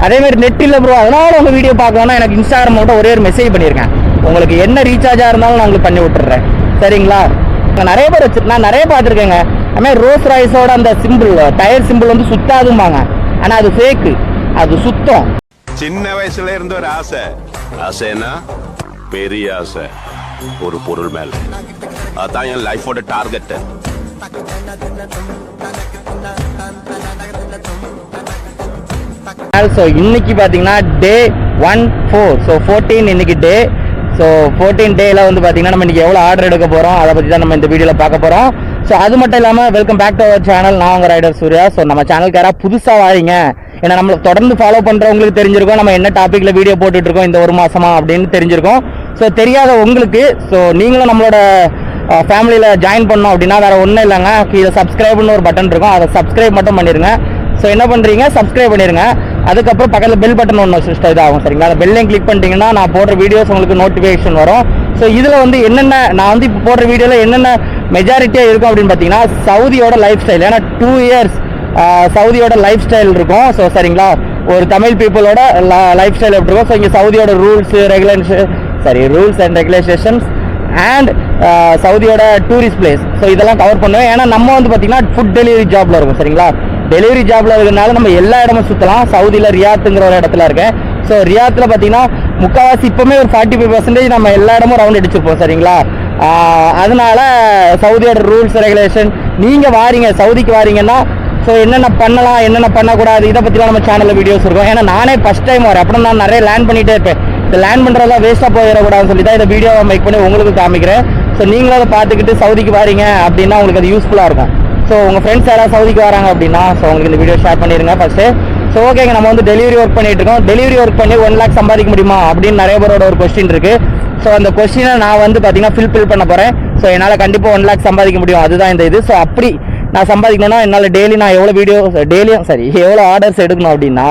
அதே மாதிரி நெட் இல்லை ப்ரோ, அதனால உங்கள் வீடியோ பார்க்கணும்னா எனக்கு இன்ஸ்டாகிராம் மட்டும் ஒரே ஒரு மெசேஜ் பண்ணியிருக்கேன். உங்களுக்கு என்ன ரீசார்ஜாக இருந்தாலும் நான் உங்களுக்கு பண்ணி விட்டுறேன். சரிங்களா? நிறைய பேர் நான் நிறைய பார்த்துருக்கேங்க. அதுமாதிரி ரோல்ஸ் ராய்ஸோட அந்த சிம்பிள் டயர் சிம்பிள் வந்து சுத்தாதும்பாங்க. ஆனால் அது ஃபேக்கு, அது சுத்தம். சின்ன வயசுல இருந்த ஒரு ஆசை, ஆசைன்னா பெரிய ஆசை ஒரு பொருள் மேல. அதான் என் லைஃபோட டார்கெட். ஸோ இன்னைக்கு பார்த்தீங்கன்னா டே 14. ஸோ 14 இன்னைக்கு டே. ஸோ 14 டேல வந்து பார்த்தீங்கன்னா நம்ம இன்னைக்கு எவ்வளோ ஆர்டர் எடுக்க போகிறோம் அதை பற்றி தான் நம்ம இந்த வீடியோவில் பார்க்க போகிறோம். ஸோ அது மட்டும் இல்லாமல் welcome back to our channel. நான் உங்கள் ரைடர் சூர்யா. ஸோ நம்ம சேனலுக்கு யாராவது புதுசாக வாரீங்க, ஏன்னா நம்மளை தொடர்ந்து ஃபாலோ பண்ணுறவங்களுக்கு தெரிஞ்சிருக்கும் நம்ம என்ன டாப்பிக்கில் வீடியோ போட்டுட்ருக்கோம் இந்த ஒரு மாதமா அப்படின்னு தெரிஞ்சிருக்கும். ஸோ தெரியாத உங்களுக்கு, ஸோ நீங்களும் நம்மளோட ஃபேமிலியில் ஜாயின் பண்ணோம் அப்படின்னா வேறு ஒன்றும் இல்லைங்க, கீழே சப்ஸ்கிரைப்னு ஒரு பட்டன் இருக்கும், அதை சப்ஸ்கிரைப் மட்டும் பண்ணிடுங்க. ஸோ என்ன பண்ணுறீங்க, சப்ஸ்கிரைப் பண்ணிடுங்க. அதுக்கப்புறம் பக்கத்தில் பெல் பட்டன் ஒன்று சிஸ்டம் இதாகும். சரிங்களா? அந்த பெல்லையும் கிளிக் பண்ணிட்டீங்கன்னா நான் போடுற வீடியோஸ் உங்களுக்கு நோட்டிஃபிகேஷன் வரும். ஸோ இதில் வந்து என்னென்ன நான் வந்து இப்போ போடுற வீடியோவில் என்னென்ன மெஜாரிட்டியாக இருக்கும் அப்படின்னு பார்த்தீங்கன்னா சவுதியோட லைஃப் ஸ்டைல். ஏன்னா 2 இயர்ஸ் சவுதியோட லைஃப் ஸ்டைல் இருக்கும். ஸோ சரிங்களா, ஒரு தமிழ் பீப்புளோட லைஃப் ஸ்டைல் எப்படி இருக்கும், ஸோ இங்கே சவுதியோட ரூல்ஸ் அண்ட் ரெகுலேஷன்ஸ் அண்ட் சவுதியோட டூரிஸ்ட் பிளேஸ். ஸோ இதெல்லாம் கவர் பண்ணுவேன். ஏன்னா நம்ம வந்து பார்த்தீங்கன்னா ஃபுட் டெலிவரி ஜாப்ல இருக்கும். சரிங்களா? டெலிவரி ஜாப்ல இருக்கிறதுனால நம்ம எல்லா இடமும் சுற்றலாம். சவுதியில் ரியாத்துங்கிற ஒரு இடத்துல இருக்கேன். ஸோ ரியாத்தில் பார்த்தீங்கன்னா முக்கால்வாசி இப்போவுமே ஒரு 45% நம்ம எல்லா இடமும் ரவுண்ட் அடிச்சிருப்போம். சரிங்களா? அதனால சவுதியோட ரூல்ஸ் ரெகுலேஷன், நீங்கள் வாரீங்க சவுதிக்கு வாரீங்கன்னா ஸோ என்னென்ன பண்ணலாம் என்னென்ன பண்ணக்கூடாது இதை பற்றிலாம் நம்ம சேனலில் வீடியோஸ் இருக்கும். ஏன்னா நானே ஃபஸ்ட் டைம் வரேன், அப்புறம் நான் நிறைய லேர்ன் பண்ணிகிட்டே இருப்பேன். இந்த லேர்ன் பண்ணுறதெல்லாம் வேஸ்ட்டாக போயிடக்கூடாதுன்னு சொல்லி தான் இந்த வீடியோவை மேக் பண்ணி உங்களுக்கு காமிக்கிறேன். ஸோ நீங்களும் அதை பார்த்துக்கிட்டு சவுதிக்கு வாரீங்க அப்படின்னா உங்களுக்கு அது யூஸ்ஃபுல்லாக இருக்கும். ஸோ உங்கள் ஃப்ரெண்ட்ஸ் யாராவது சவுதிக்கு வராங்க அப்படின்னா ஸோ உங்களுக்கு இந்த வீடியோ ஷேர் பண்ணிடுங்க ஃபஸ்ட்டு. ஸோ ஓகேங்க, நம்ம வந்து டெலிவரி ஒர்க் பண்ணிட்டு இருக்கோம். டெலிவரி ஒர்க் பண்ணி 1 lakh சம்பாதிக்க முடியுமா அப்படின்னு நிறைய பேரோட ஒரு கொஸ்டின் இருக்குது. ஸோ அந்த கொஸ்டினை நான் வந்து பார்த்தீங்கன்னா ஃபில் பண்ண போகிறேன். ஸோ என்னால் கண்டிப்பாக 1 lakh சம்பாதிக்க முடியும், அதுதான் இந்த இது. ஸோ அப்படி நான் சம்பாதிக்கணும்னா என்னால் டெய்லி நான் எவ்வளோ எவ்வளோ ஆர்டர்ஸ் எடுக்கணும் அப்படின்னா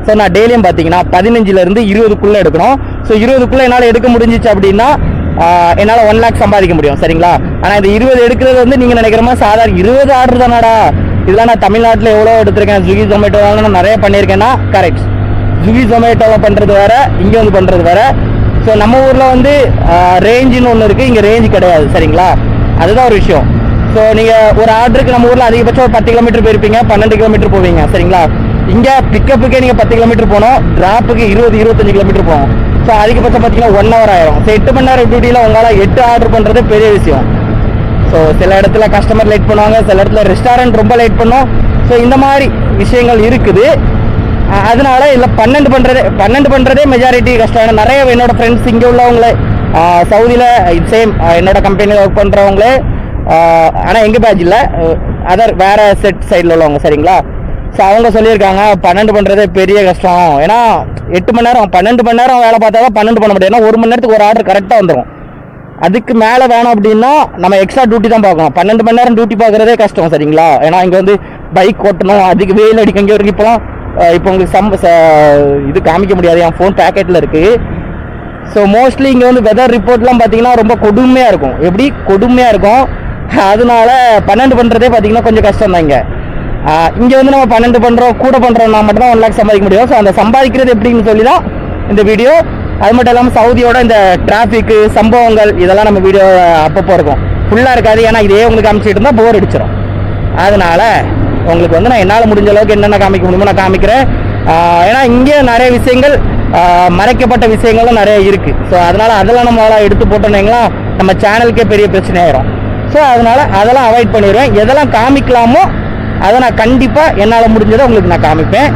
ஸோ நான் டெய்லியும் பார்த்தீங்கன்னா 15 to 20 எடுக்கணும். ஸோ 20 என்னால் எடுக்க முடிஞ்சிச்சு அப்படின்னா என்னால் 1 lakh சம்பாதிக்க முடியும். சரிங்களா? ஆனால் இந்த 20 எடுக்கிறது வந்து நீங்கள் நினைக்கிற மாதிரி சாதாரண 20 ஆர்டர் தானாடா, இதெல்லாம் நான் தமிழ்நாட்டில் எவ்வளோ எடுத்திருக்கேன், ஸ்விக்கி ஜொமேட்டோவில் நான் நிறைய பண்ணியிருக்கேன்னா கரெக்ட். ஸ்விக்கி ஜொமேட்டோவில் பண்ணுறது வேறு, இங்கே வந்து பண்ணுறது வேறு. ஸோ நம்ம ஊரில் வந்து ரேஞ்சுன்னு ஒன்று இருக்குது, இங்கே ரேஞ்சு கிடையாது. சரிங்களா? அதுதான் ஒரு விஷயம். ஸோ நீங்கள் ஒரு ஆர்டருக்கு நம்ம ஊரில் அதிகபட்சம் ஒரு 10 கிலோமீட்டர் போயிருப்பீங்க, 12 கிலோமீட்டர் போவீங்க. சரிங்களா? இங்கே பிக்கப்புக்கே நீங்கள் 10 கிலோமீட்டர் போகணும், ட்ராப்புக்கு 20-25 கிலோமீட்டர் போகணும். ஸோ அதிகபட்சம் பார்த்தீங்கன்னா 1 hour ஆயிரும். ஸோ 8 மணி நேரம் டியூட்டியில் உங்களால் 8 ஆர்டர் பண்ணுறது பெரிய விஷயம். ஸோ சில இடத்துல கஸ்டமர் லேட் பண்ணுவாங்க, சில இடத்துல ரெஸ்டாரண்ட் ரொம்ப லேட் பண்ணும். ஸோ இந்த மாதிரி விஷயங்கள் இருக்குது. அதனால இல்லை 12 பண்ணுறதே மெஜாரிட்டி கஷ்டம். ஏன்னா நிறைய என்னோட ஃப்ரெண்ட்ஸ் இங்கே உள்ளவங்களே சவுதியில் சேம் என்னோட கம்பெனியில் ஒர்க் பண்ணுறவங்களே, ஆனால் எங்கள் பேட்ச் இல்லை, அதர் வேறு செட் சைடில் உள்ளவங்க. சரிங்களா? ஸோ அவங்க சொல்லியிருக்காங்க 12 பண்ணுறதே பெரிய கஷ்டம். ஏன்னா 8 மணி நேரம் 12 மணி நேரம் வேலை பார்த்தா தான் 12 பண்ண முடியும். ஏன்னா 1 மணி நேரத்துக்கு ஒரு ஆர்டர் கரெக்டாக வந்துடும். அதுக்கு மேலே வேணும் அப்படின்னா நம்ம எக்ஸ்ட்ரா டியூட்டி தான் பார்க்கணும். 12 மணி நேரம் டியூட்டி பார்க்குறதே கஷ்டம். சரிங்களா? ஏன்னா இங்கே வந்து பைக் ஓட்டணும், அதுக்கு வெயில் அடிக்க இங்கே வரைக்கும் இப்போலாம் இப்போ உங்களுக்கு இது காமிக்க முடியாது, என் ஃபோன் பேக்கெட்டில் இருக்குது. ஸோ மோஸ்ட்லி இங்கே வந்து வெதர் ரிப்போர்ட்லாம் பார்த்தீங்கன்னா ரொம்ப கொடுமையாக இருக்கும். எப்படி கொடுமையாக இருக்கும். அதனால 12 பண்ணுறதே பார்த்தீங்கன்னா கொஞ்சம் கஷ்டம் தான். இங்கே வந்து நம்ம 12 பண்ணுறோம் கூட பண்ணுறோம்னா மட்டும் தான் 1 lakh சம்பாதிக்க முடியும். ஸோ அந்த சம்பாதிக்கிறது எப்படின்னு சொல்லி தான் இந்த வீடியோ. அது மட்டும் இல்லாமல் சவுதியோட இந்த டிராஃபிக்கு சம்பவங்கள் இதெல்லாம் நம்ம வீடியோ அப்பப்போ இருக்கும், ஃபுல்லாக இருக்காது. ஏன்னா இதே உங்களுக்கு காமிச்சிட்டு இருந்தால் போர் அடிச்சிடும். அதனால் உங்களுக்கு வந்து நான் என்னால் முடிஞ்ச அளவுக்கு என்னென்ன காமிக்க முடியுமோ நான் காமிக்கிறேன். ஏன்னா இங்கே நிறைய விஷயங்கள் மறைக்கப்பட்ட விஷயங்களும் நிறைய இருக்குது. ஸோ அதனால் அதெல்லாம் நம்மளால் எடுத்து போட்டோன்னீங்களா நம்ம சேனலுக்கே பெரிய பிரச்சனை ஆயிரும். ஸோ அதனால் அதெல்லாம் அவாய்ட் பண்ணிடுவேன். எதெல்லாம் காமிக்கலாமோ அதை நான் கண்டிப்பாக என்னால் முடிஞ்சதை உங்களுக்கு நான் காமிப்பேன்.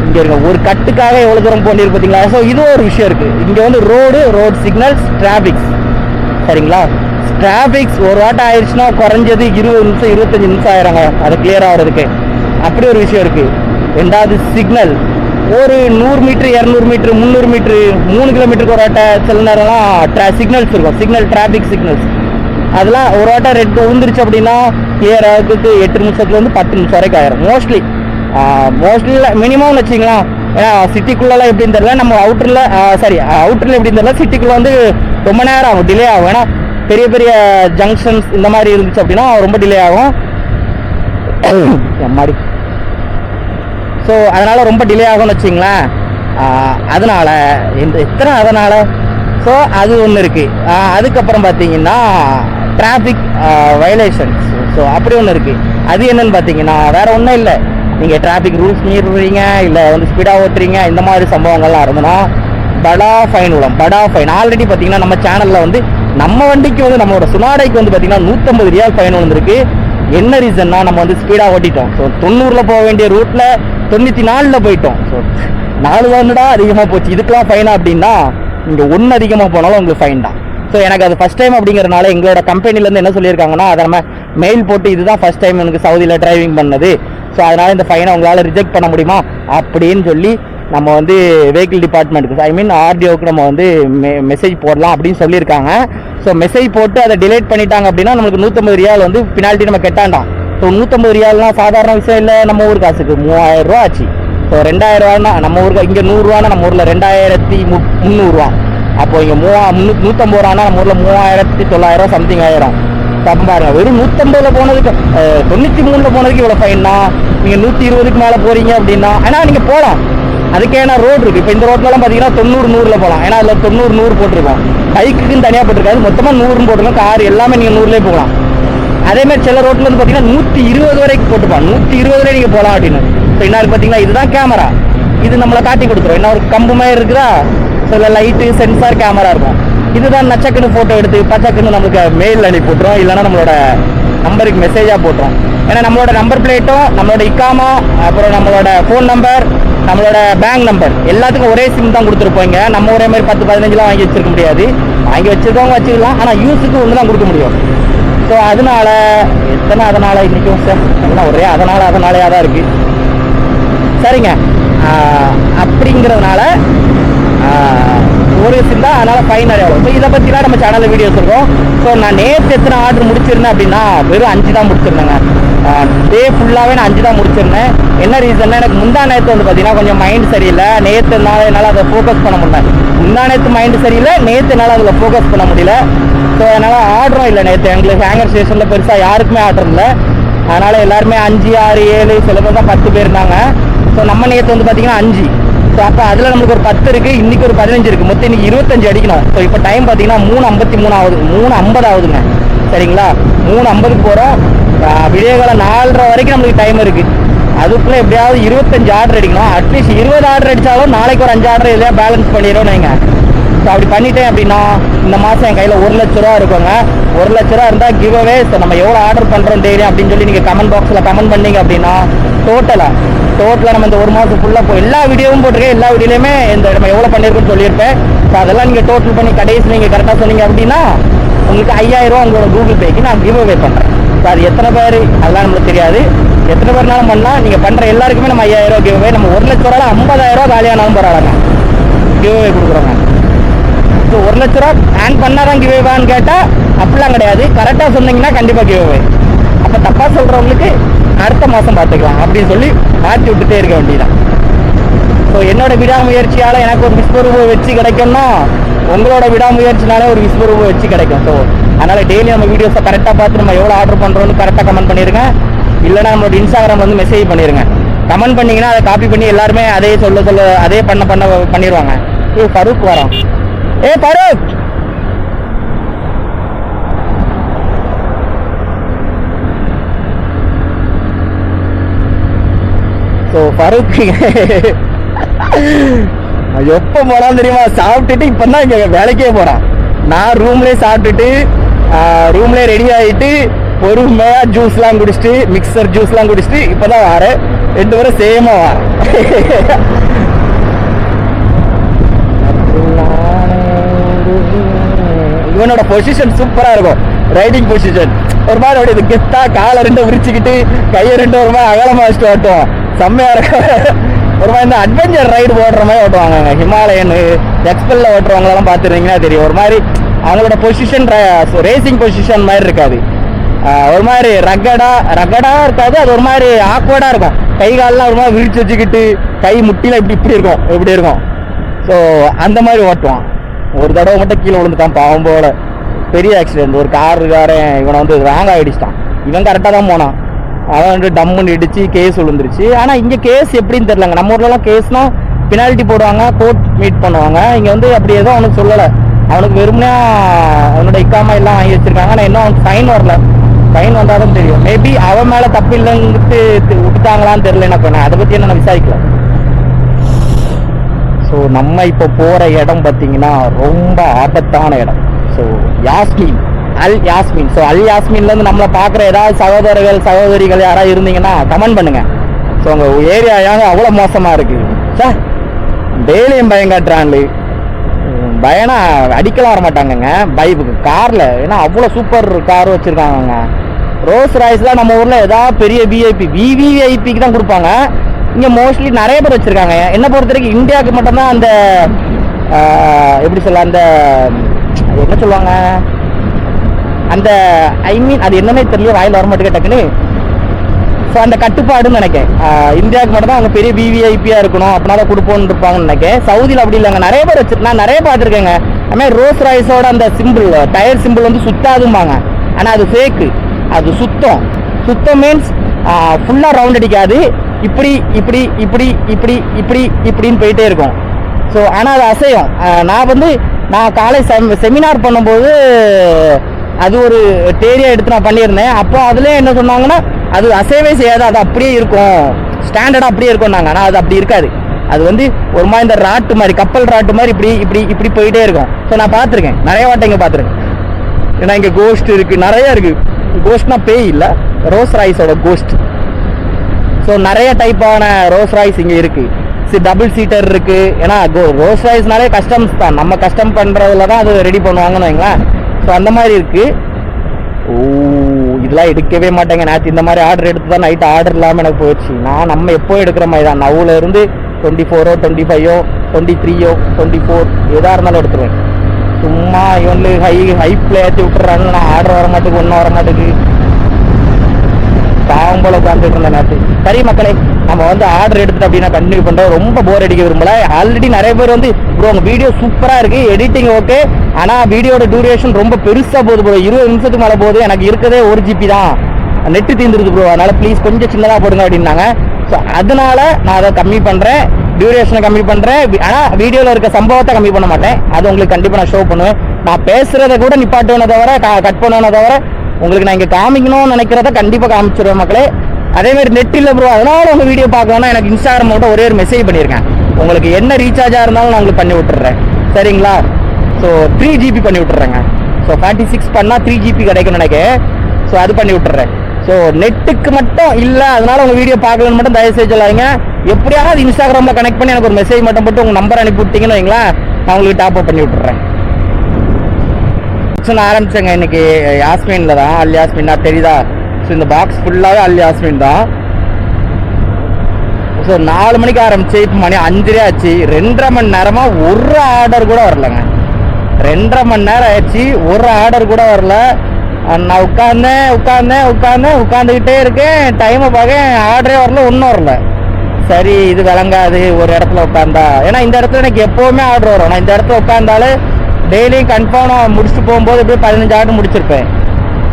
இங்கே இருக்க ஒரு கட்டுக்காக எவ்வளோ தூரம் போண்டிருக்கு பார்த்தீங்களா? ஸோ இது ஒரு விஷயம் இருக்குது. இங்கே வந்து ரோடு சிக்னல்ஸ், டிராஃபிக்ஸ். சரிங்களா? டிராஃபிக்ஸ் ஒரு வாட்டம் ஆயிடுச்சுன்னா குறைஞ்சது 20 நிமிஷம் 25 நிமிஷம் ஆயிடுறாங்க அது கிளியர் ஆகிறதுக்கு. அப்படி ஒரு விஷயம் இருக்குது. ரெண்டாவது சிக்னல், ஒரு 100 மீட்ரு 200 மீட்ரு 300 மீட்ரு 3 கிலோமீட்டருக்கு ஒரு வாட்ட சில நேரம்லாம் சிக்னல்ஸ் இருக்கும், டிராஃபிக் சிக்னல்ஸ். அதெல்லாம் ஒரு வாட்டம் ரெட் விழுந்துருச்சு அப்படின்னா கிளியர் ஆகிறதுக்கு 8 நிமிஷத்துலேருந்து 10 நிமிஷம் வரைக்கும் ஆயிரும். மோஸ்ட்லி மினிமம்னு வச்சிங்களா. ஏன்னா சிட்டிக்குள்ளெல்லாம் எப்படின்னு தெரியல, நம்ம அவுட்டரில் எப்படின்னு தெரியல, சிட்டிக்குள்ளே வந்து ரொம்ப நேரம் ஆகும், டிலே ஆகும். ஏன்னா பெரிய பெரிய ஜங்ஷன்ஸ் இந்த மாதிரி இருந்துச்சு அப்படின்னா ரொம்ப டிலே ஆகும். மாதிரி ஸோ அதனால் ரொம்ப டிலே ஆகும்னு வச்சிங்களேன். அதனால அதனால ஸோ அது ஒன்று இருக்குது. அதுக்கப்புறம் பார்த்தீங்கன்னா டிராஃபிக் வயலேஷன்ஸ், ஸோ அப்படி ஒன்று இருக்குது. அது என்னன்னு பார்த்தீங்கன்னா வேற ஒன்றும் இல்லை, நீங்கள் டிராஃபிக் ரூல்ஸ் மீறுறீங்க இல்லை வந்து ஸ்பீடாக ஓட்டுறீங்க, இந்த மாதிரி சம்பவங்கள்லாம் இருந்ததுன்னா படா ஃபைன் விடும். படா ஃபைன் ஆல்ரெடி பார்த்தீங்கன்னா நம்ம சேனலில் வந்து நம்ம வண்டிக்கு வந்து நம்மளோட சுனாடைக்கு வந்து பார்த்தீங்கன்னா 150 ரியால் ஃபைன் விழுந்திருக்கு. என்ன ரீசன்னா நம்ம வந்து ஸ்பீடாக ஓட்டிட்டோம். ஸோ 90ல் போக வேண்டிய ரூட்டில் 94ல் போயிட்டோம். ஸோ 4 தானடா அதிகமாக போச்சு, இதுக்கெல்லாம் ஃபைனா அப்படின்னா நீங்கள் 1 அதிகமாக போனாலும் உங்களுக்கு ஃபைன் தான். ஸோ எனக்கு அது ஃபஸ்ட் டைம் அப்படிங்கிறனால எங்களோட கம்பெனிலேருந்து என்ன சொல்லியிருக்காங்கன்னா, அதை நம்ம மெயில் போட்டு இதுதான் ஃபஸ்ட் டைம் எனக்கு சவுதியில் டிரைவிங் பண்ணது, ஸோ அதனால் இந்த ஃபைனை உங்களால் ரிஜெக்ட் பண்ண முடியுமா அப்படின்னு சொல்லி நம்ம வந்து வெஹிக்கிள் டிபார்ட்மெண்ட்டுக்கு ஐ மீன் ஆர்டிஓக்கு நம்ம வந்து மெசேஜ் போடலாம் அப்படின்னு சொல்லியிருக்காங்க. ஸோ மெசேஜ் போட்டு அதை டிலேட் பண்ணிட்டாங்க அப்படின்னா நம்மளுக்கு 150 ரியால் வந்து பெனால்ட்டி நம்ம கெட்டாண்டாம். ஸோ 150 ரியால்னால் சாதாரண விஷயம் இல்லை, நம்ம ஊர் காசுக்கு 3000 ரூபா ஆச்சு. ஸோ 2000 ரூபான்னா நம்ம ஊருக்கு இங்கே 100 ரூபானா நம்ம ஊரில் 2300 ரூபா. அப்போ இங்கே 150 ரூபானா நம்ம ஊரில் 3900 சம்திங் ஆயிரும். தப்பு பாருங்க, வெறும் 150ல் போனதுக்கு 93ல் போனதுக்கு இவ்வளோ ஃபைன்னா, நீங்கள் 120க்கு மேலே போகிறீங்க அப்படின்னா ஆனால் நீங்கள் போகலாம், அதுக்கேனா ரோடு இருக்குது. இப்போ இந்த ரோட்லலாம் பார்த்தீங்கன்னா 90 100ல் போகலாம், ஏன்னா அதில் 90 100 போட்டிருக்கோம். பைக்குக்குன்னு தனியாக போட்டிருக்காது, மொத்தமாக 100 போட்டிருக்கோம். கார் எல்லாமே நீங்கள் 100லே போகலாம். அதேமாதிரி சில ரோட்டில் வந்து பார்த்தீங்கன்னா 120 வரைக்கும் போட்டுப்பான், 120லே நீங்கள் போகலாம் அப்படின்னு. ஸோ என்ன இருக்குது பார்த்தீங்கன்னா, இதுதான் கேமரா, இது நம்மளை காட்டி கொடுத்துரும். என்ன ஒரு கம்பு மாதிரி இருக்குதா, சில லைட்டு சென்சார் கேமரா இருக்கும். இதுதான் நச்சக்குன்னு ஃபோட்டோ எடுத்து பச்சக்குன்னு நமக்கு மெயில் அனுப்பி போட்டுரும், இல்லைன்னா நம்மளோட நம்பருக்கு மெசேஜாக போட்டுரும். ஏன்னா நம்மளோட நம்பர் பிளேட்டும் நம்மளோட இக்காமா அப்புறம் நம்மளோட ஃபோன் நம்பர் நம்மளோட பேங்க் நம்பர் எல்லாத்துக்கும் ஒரே சிம் தான் கொடுத்துருப்போங்க. நம்ம ஒரே மாதிரி 10-15லாம் வாங்கி வச்சிருக்க முடியாது, வாங்கி வச்சிருக்கவங்க வச்சுக்கலாம், ஆனால் யூஸுக்கு ஒன்று தான் கொடுக்க முடியும். ஸோ அதனால அதனால இன்றைக்கும் சார் எல்லாம் ஒரே அதனாலேயே தான் இருக்குது. சரிங்க, அப்படிங்கிறதுனால ஒரு சிந்தா அதனால் ஃபைன் நிறையா வரும். ஸோ இதை பற்றிலாம் நம்ம சேனலில் வீடியோஸ் இருக்கும். ஸோ நான் நேற்று எத்தனை ஆர்டர் முடிச்சிருந்தேன் அப்படின்னா வெறும் 5 தான் முடிச்சிருந்தேங்க. டே ஃபுல்லாகவே நான் 5 தான் முடிச்சிருந்தேன். என்ன ரீசன்னா, எனக்கு முந்தா நேற்று வந்து பார்த்தீங்கன்னா கொஞ்சம் மைண்ட் சரியில்லை, நேற்றுனால என்னால் அதை ஃபோக்கஸ் பண்ண முடியல. முந்தா நேற்று மைண்டு சரியில்லை, நேற்று என்னால் அதில் ஃபோக்கஸ் பண்ண முடியல. ஸோ அதனால் ஆர்டரும் இல்லை. நேற்று எங்களுக்கு ஹேங்கர் ஸ்டேஷனில் பெருசாக யாருக்குமே ஆர்டர் இல்லை. அதனால் எல்லாருமே 5 6 7 சில பேர் தான் 10 பேர் இருந்தாங்க. ஸோ நம்ம நேற்று வந்து பார்த்தீங்கன்னா 5. ஸோ அப்போ அதில் நம்மளுக்கு ஒரு 10 இருக்குது, இன்றைக்கி ஒரு 15 இருக்குது, மொத்தம் இன்றைக்கி 25 அடிக்கணும். ஸோ இப்போ டைம் பார்த்தீங்கன்னா 3:53 ஆகுது, 3:50 ஆகுதுங்க. சரிங்களா, 3:50க்கு போகிறோம். விடியகாலம் 4:30 வரைக்கும் நம்மளுக்கு டைம் இருக்குது. அதுக்குள்ளே எப்படியாவது 25 ஆர்டர் அடிக்கணும். அட்லீஸ்ட் 20 ஆர்டர் அடித்தாலும் நாளைக்கு ஒரு 5 ஆர்டர் எதையா பேலன்ஸ் பண்ணிடுறோம் நீங்கள். ஸோ அப்படி பண்ணிட்டேன் அப்படின்னா இந்த மாதம் என் கையில் 1 லட்ச ரூபா இருக்குங்க. 1 லட்ச ரூபா இருந்தால் கிவ் அவே. ஸோ நம்ம எவ்வளோ ஆர்டர் பண்ணுறோம் டெய்லி அப்படின்னு சொல்லி நீங்கள் கமெண்ட் பாக்ஸில் கமெண்ட் பண்ணீங்க அப்படின்னா டோட்டலாக நம்ம இந்த 1 மாதம் ஃபுல்லாக எல்லா வீடியோவும் போட்டிருக்கேன். எல்லா வீடியோலையுமே நம்ம எவ்வளோ பண்ணியிருக்கோன்னு சொல்லியிருப்பேன். ஸோ அதெல்லாம் நீங்கள் டோட்டல் பண்ணி கடைசி நீங்கள் கரெக்டாக சொன்னீங்க அப்படின்னா உங்களுக்கு 5000 ரூபா உங்களோட கூகுள் பேக்கு நான் கிவ் அவே பண்ணுறேன். ஸோ அது எத்தனை பேர் அதெல்லாம் நம்மளுக்கு தெரியாது, எத்தனை பேர்னாலும் பண்ணால் நீங்கள் பண்ணுற எல்லாருக்குமே நம்ம 5000 ரூபா கிவ் அவே. நம்ம 1 லட்ச ரூபா 50,000 ரூபா காலியானாலும் பரவாயில்லைங்க, கிவ் அவே கொடுக்குறோங்க. ஸோ 1 லட்ச ரூபா ஆன் பண்ணால் தான் கிவ் அவேன்னு கேட்டால் அப்படிலாம் கிடையாது. கரெக்டாக சொன்னீங்கன்னா கண்டிப்பாக கிவ் அவே. அப்போ தப்பாக சொல்கிறவங்களுக்கு அடுத்த மாதம் பார்த்துக்கலாம் அப்படின்னு சொல்லி மாற்றி விட்டுட்டே இருக்க வேண்டியதான். ஸோ என்னோட விடாமுயற்சியால் எனக்கு ஒரு விஸ்வரூப வெற்றி கிடைக்கும்னா உங்களோட விடாமுயற்சினாலே ஒரு விஸ்வரூப வெற்றி கிடைக்கும். ஸோ அதனால் டெய்லி நம்ம வீடியோஸை கரெக்டாக பார்த்து நம்ம எவ்வளோ ஆர்டர் பண்ணுறோன்னு கரெக்டாக கமெண்ட் பண்ணிடுங்க. இல்லைனா நம்மளோட இன்ஸ்டாகிராம் வந்து மெசேஜ் பண்ணிடுங்க. கமெண்ட் பண்ணிங்கன்னா அதை காப்பி பண்ணி எல்லாருமே அதே அதே பண்ணிடுவாங்க. ஃபரூக் வரோம். ஃபரூக் ஸோ ஃபரூக் எப்போ போனாலும் தெரியுமா, சாப்பிட்டுட்டு இப்போ தான் இங்கே வேலைக்கே போகிறான். நான் ரூம்லேயே சாப்பிட்டுட்டு ரூம்லேயே ரெடி ஆகிட்டு பொறுமையாக ஜூஸ்லாம் குடிச்சிட்டு மிக்சர் ஜூஸ்லாம் குடிச்சிட்டு இப்போ தான் வரேன். 2 பேரும் சேமாக வரேன். இவனோட பொசிஷன் சூப்பராக இருக்கும், ரைடிங் பொசிஷன் ஒரு மாதிரி அப்படி இது கெத்தா காலை 2 விரிச்சுக்கிட்டு கையை 2 ஒரு மாதிரி அகலமாக வச்சுட்டு ஓட்டுவோம். செம்மையாக இருக்கும். ஒரு மாதிரி இந்த அட்வென்ச்சர் ரைடு ஓட்டுற மாதிரி ஓட்டுவாங்க. ஹிமாலயன் எக்ஸ்பெல்ல ஓட்டுறவங்களெல்லாம் பார்த்துருந்தீங்கன்னா தெரியும். ஒரு மாதிரி அவங்களோட பொசிஷன் ரேசிங் பொசிஷன் மாதிரி இருக்காது, ஒரு மாதிரி ரகடாக இருக்காது. அது ஒரு மாதிரி ஆக்வர்டாக இருக்கும். கை காலெலாம் ஒரு மாதிரி விரிச்சு வச்சுக்கிட்டு கை முட்டிலாம் இப்படி இருக்கும். ஸோ அந்த மாதிரி ஓட்டுவான். ஒரு தடவை மட்டும் கீழே விழுந்துட்டான் பாவம் போல, பெரிய ஆக்சிடென்ட். ஒரு காரன் இவனை வந்து ராங் ஆகிடுச்சிட்டான். இவன் கரெக்டாக தான் போனான், அவன் வந்து டம்முன்னு இடிச்சு கேஸ் விழுந்துருச்சு. ஆனால் இங்கே கேஸ் எப்படின்னு தெரிலங்க. நம்ம ஊர்லலாம் கேஸ்னால் பெனால்ட்டி போடுவாங்க, கோர்ட் மீட் பண்ணுவாங்க. இங்கே வந்து அப்படி எதுவும் அவனுக்கு சொல்லலை. அவனுக்கு வெறுமனையா அவனோட இக்காமா எல்லாம் வாங்கி வச்சிருக்காங்க. ஆனால் இன்னும் அவனுக்கு ஃபைன் வரல. ஃபைன் வந்தாலும் தெரியும். மேபி அவன் மேலே தப்பு இல்லைங்கிட்டு விட்டுட்டாங்களான்னு தெரியல. எனக்கு அதை பற்றி என்ன நான் விசாரிக்கல. ஸோ நம்ம இப்போ போகிற இடம் பார்த்தீங்கன்னா ரொம்ப ஆபத்தான இடம். ஸோ யாஸ்மின், அல் யாஸ்மின். ஸோ அல் யாஸ்மின்லேருந்து நம்மளை பார்க்குற ஏதாவது சகோதரிகள் யாராவது இருந்தீங்கன்னா கமெண்ட் பண்ணுங்க. ஸோ உங்கள் ஏரியா ஏங்க அவ்வளோ மோசமாக இருக்குது சார். டெய்லியும் பயம் காட்டுறான்லு. பயனா அடிக்கலாம் வர மாட்டாங்கங்க பைப்புக்கு காரில். ஏன்னா அவ்வளோ சூப்பர் கார் வச்சுருக்காங்கங்க. ரோல்ஸ் ராய்ஸ்லாம் நம்ம ஊரில் ஏதாவது பெரிய விவிஐபிக்கு தான் கொடுப்பாங்க. இங்கே மோஸ்ட்லி நிறைய பேர் வச்சுருக்காங்க. என்ன பொறுத்த வரைக்கும் இந்தியாவுக்கு மட்டும்தான் அந்த எப்படி சொல்ல, அந்த என்ன சொல்லுவாங்க, அந்த ஐ மீன் அது என்னன்னே தெரியல, வாயில் வர மாட்டேங்க டக்குன்னு. ஸோ அந்த கட்டுப்பாடுன்னு நினைக்கேன். இந்தியாவுக்கு மட்டும் தான் அவங்க பெரிய விவிஐபியாக இருக்கணும், அப்படின்னா தான் கொடுப்போன்னு இருப்பாங்கன்னு நினைக்கேன். சவுதியில் அப்படி இல்லைங்க, நிறைய பேர் நான் நிறைய பார்த்துருக்கேங்க. அதுமாதிரி ரோல்ஸ் ராய்ஸோட அந்த சிம்பிள், டயர் சிம்பிள் வந்து சுத்தாதும்பாங்க. ஆனால் அது ஃபேக்கு. அது சுத்தம் மீன்ஸ் ஃபுல்லாக ரவுண்ட் அடிக்காது. இப்படி இப்படி இப்படி இப்படி இப்படி இப்படின்னு போயிட்டே இருக்கும். ஸோ ஆனால் அது அசையும். நான் காலை செமினார் பண்ணும்போது அது ஒரு டேரியா எடுத்து நான் பண்ணியிருந்தேன். அப்போ அதுலேயே என்ன சொன்னாங்கன்னா, அது அசைவே செய்யாது, அது அப்படியே இருக்கும், ஸ்டாண்டர்டாக அப்படியே இருக்கும்னாங்க. ஆனால் அது அப்படி இருக்காது. அது வந்து ஒரு மாதிரி இந்த ராட்டு மாதிரி, கப்பல் ராட்டு மாதிரி இப்படி இப்படி இப்படி போயிட்டே இருக்கும். ஸோ நான் பார்த்துருக்கேன், நிறைய வாட்டை இங்கே பார்த்துருக்கேன். ஏன்னா இங்கே கோஸ்ட் இருக்குது, நிறையா இருக்குது. கோஸ்ட்னா பேய் இல்லை, ரோல்ஸ் ராய்ஸோட கோஸ்ட். ஸோ நிறைய டைப்பான ரோல்ஸ் ராய்ஸ் இங்கே இருக்குது. டபுள் சீட்டர் இருக்குது. ஏன்னா ரோல்ஸ் ராய்ஸ்னாலே கஸ்டம்ஸ் தான், நம்ம கஸ்டம் பண்ணுறதுல தான் அது ரெடி பண்ணுவாங்கன்னு வைங்களேன். ஸோ அந்த மாதிரி இருக்குது. இதெல்லாம் எடுக்கவே மாட்டேங்க. நேற்று இந்த மாதிரி ஆர்டர் எடுத்து தான் நைட்டு ஆர்டர் இல்லாமல் எனக்கு போயிடுச்சு. நம்ம எப்போ எடுக்கிற மாதிரி தான், நவுல இருந்து 24 25 23 24 எதாக இருந்தாலும் எடுத்துருவேன். சும்மா இவனு ஹைப்பில் ஏற்றி விட்டுறாங்க. நான் ஆர்டர் வர மாட்டேங்குது, ஒன்றும் வர மாட்டேங்குது. பாவம் போல உட்காந்துட்டு இருந்தேன் நேற்று. சரி மக்களே, நம்ம வந்து ஆர்டர் எடுத்துட்டு அப்படின்னா கண்டினியூ பண்ணுறோம். ரொம்ப போர் அடிக்க விரும்பல. ஆல்ரெடி நிறைய பேர் வந்து ப்ரோ உங்கள் வீடியோ சூப்பராக இருக்குது, எடிட்டிங் ஓகே, ஆனால் வீடியோட டியூரேஷன் ரொம்ப பெருசாக போகுது ப்ரோ, 20 நிமிஷத்துக்கு மேலே போகுது, எனக்கு இருக்கதே 1 GB தான், நெட்டு தீர்ந்துருது ப்ரோ, அதனால் ப்ளீஸ் கொஞ்சம் சின்னதாக போடுங்க அப்படின்னாங்க. ஸோ அதனால நான் அதை கம்மி பண்ணுறேன், டியூரேஷனை கம்மி பண்ணுறேன். ஆனால் வீடியோவில் இருக்க சம்பவத்தை கம்மி பண்ண மாட்டேன். அது உங்களுக்கு கண்டிப்பாக நான் ஷோ பண்ணுவேன். நான் பேசுகிறத கூட நிப்பாட்டுவேனே தவிர, கட் பண்ணுவேனே தவிர, உங்களுக்கு நான் இங்கே காமிக்கணும்னு நினைக்கிறத கண்டிப்பாக காமிச்சிடுவேன் மக்களே. அதேமாதிரி நெட் இல்லை ப்ரோ, அதனால உங்கள் வீடியோ பார்க்கணும்னா எனக்கு இன்ஸ்டாகிராம் மட்டும் ஒரே ஒரு மெசேஜ் பண்ணியிருக்கேன். உங்களுக்கு என்ன ரீசார்ஜாக இருந்தாலும் நான் உங்களுக்கு பண்ணி விட்டுறேன், சரிங்களா? ஸோ 3 GB பண்ணி விட்டுறேங்க. ஸோ 46 பண்ணால் 3 GB கிடைக்கும்னு நினைக்கிறேன். ஸோ அது பண்ணி விட்டுறேன். ஸோ நெட்டுக்கு மட்டும் இல்லை, அதனால உங்கள் வீடியோ பார்க்கலன்னு மட்டும் தயவுசெய்து சொல்லாதீங்க. எப்படியாவது இன்ஸ்டாகிராமில் கனெக்ட் பண்ணி எனக்கு ஒரு மெசேஜ் மட்டும் போட்டு உங்கள் நம்பர் அனுப்பி விட்டீங்கன்னு வைங்களேன், நான் உங்களுக்கு டாப் அப் பண்ணி விட்டுறேன். நான் ஆரம்பிச்சேங்க இன்னைக்கு யாஸ்மின்ல தான். அல் யாஸ்மின் தான் தெரியுதா? ஸோ இந்த பாக்ஸ் ஃபுல்லாகவே அல் யாஸ்மின் தான். ஸோ 4 மணிக்கு ஆரம்பிச்சு இப்போ மணி 5 ஆச்சு. 2.5 மணி நேரமாக ஒரு ஆர்டர் கூட வரலங்க. 2.5 மணி நேரம் ஆயிடுச்சு, ஒரு ஆர்டர் கூட வரல. நான் உட்காந்துக்கிட்டே இருக்கேன். டைமை பார்க்க ஆர்டரே வரல, ஒன்றும் வரல. சரி இது விளங்காது ஒரு இடத்துல உட்காந்தா. ஏன்னா இந்த இடத்துல எனக்கு எப்போவுமே ஆர்டர் வரும். நான் இந்த இடத்துல உட்காந்தாலே டெய்லியும் கன்ஃபார்ம் நான் முடிச்சுட்டு போகும்போது எப்படியும் 15 ஆர்டர் முடிச்சிருப்பேன்,